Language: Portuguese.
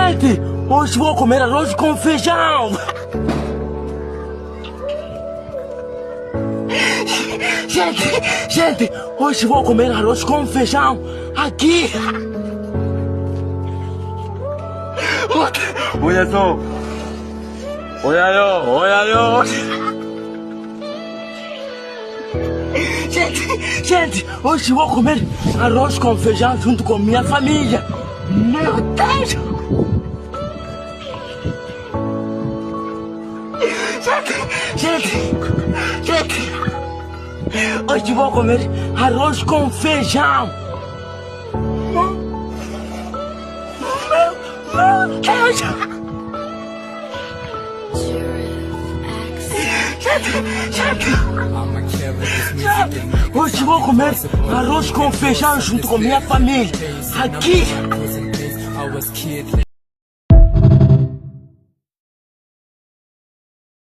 Gente, hoje vou comer arroz com feijão. Gente, hoje vou comer arroz com feijão aqui. Olha só. Olha eu. Gente, hoje vou comer arroz com feijão junto com minha família. Meu Deus! Gente, hoje vou comer arroz com feijão. Meu Deus! Gente, hoje vou comer arroz com feijão junto com minha família aqui.